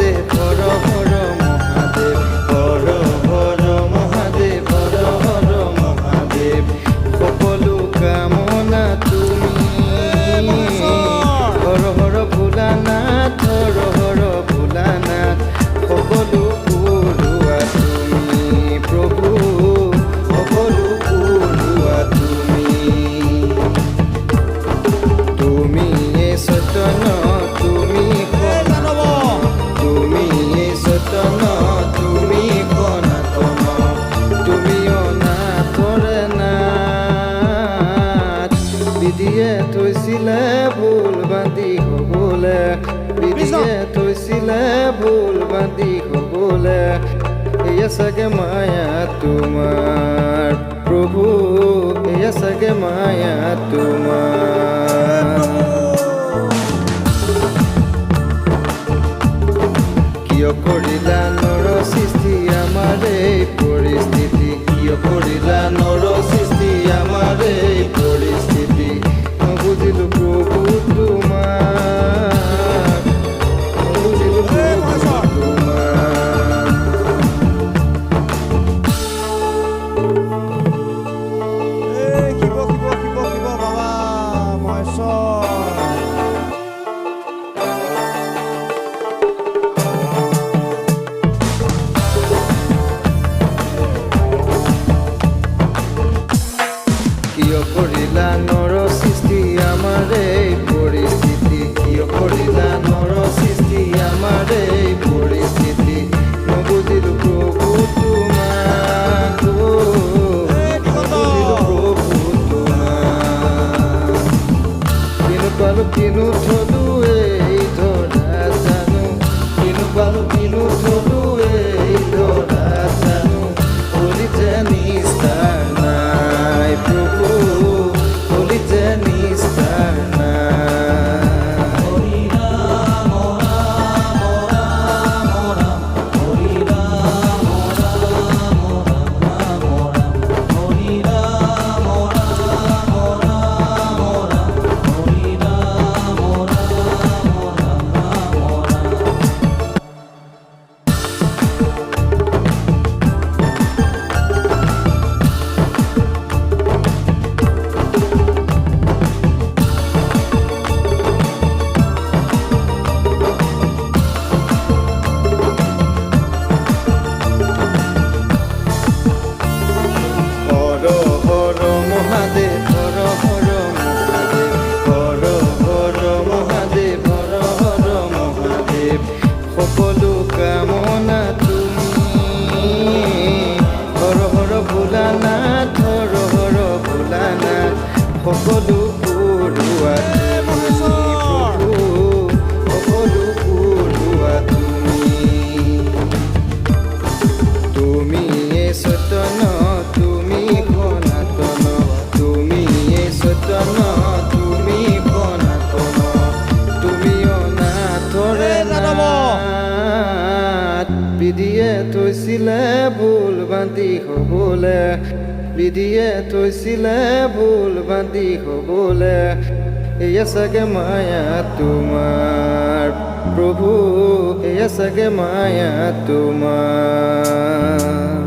মহাদেৱ হৰ হৰ মহাদেৱ হৰ হৰ মহাদেৱ হৰ হৰ মহাদেৱ সকলো কামনা তুমি হৰ হৰ ভোলানাথ হৰ হৰ ভোলানাথ সকলো পুৰুৱা তুমি প্ৰভু সকলো পুৰুৱা তুমি সতন তুমি তুমি সতন তুমি সনাতন তুমি অনাথৰ নাথ বিধিয়ে থৈছিলে ভুল বান্ধি হ'বলে বিধিয়ে থৈছিলে ভুল বান্ধি হ'বলে এয়া চাগে মায়া তোমাৰ প্ৰভু এয়া চাগে মায়া তোমাৰ কিয় কৰিলা নৰ সৃষ্টি আমাৰ এই পৰিস্থিতি কিয় কৰিলা নৰ সৃষ্টি আমাৰ এই পৰিস্থিতি বুজিলো প্ৰভু তোমাৰ বুজিলো প্ৰভু তোমাৰ কিয় কৰিলা নৰ সৃষ্টি আমাৰ এই পৰিস্থিতি কিয় কৰিলা নৰ সৃষ্টি আমাৰ এই পৰিস্থিতি নবুজিলো প্ৰভু তোমাক নবুজিলো প্ৰভু তোমাক কিনো পালো কিনো থলো এই ধৰা জানো কিনো পালো কিনো থলো এই ধৰা জানো হলিতে নিস্তাৰ নাই প্ৰভু হলিতে নিস্তাৰ নাই হৰি ৰাম ৰাম ৰাম ৰাম হৰি ৰাম ৰাম ৰাম হৰি ৰাম ৰাম ৰাম হৰি ৰাম সকলো কামনা তুমি হৰ হৰ ভোলানাথ হৰ হৰ ভোলানাথ সকলো পুৰুৱা তুমি প্ৰভু সকলো পুৰুৱা তুমি সতন তুমি সনাতন তুমি সতন তুমি সনাতন তুমি অনাথৰ নাথ বিধিয়ে থৈছিলে ভুল বান্ধি হ'বলে বিধিয়ে থৈছিলে ভুল বান্ধি হ'বলে এয়া চাগে মায়া তোমাৰ প্ৰভু এয়া চাগে মায়া তোমাৰ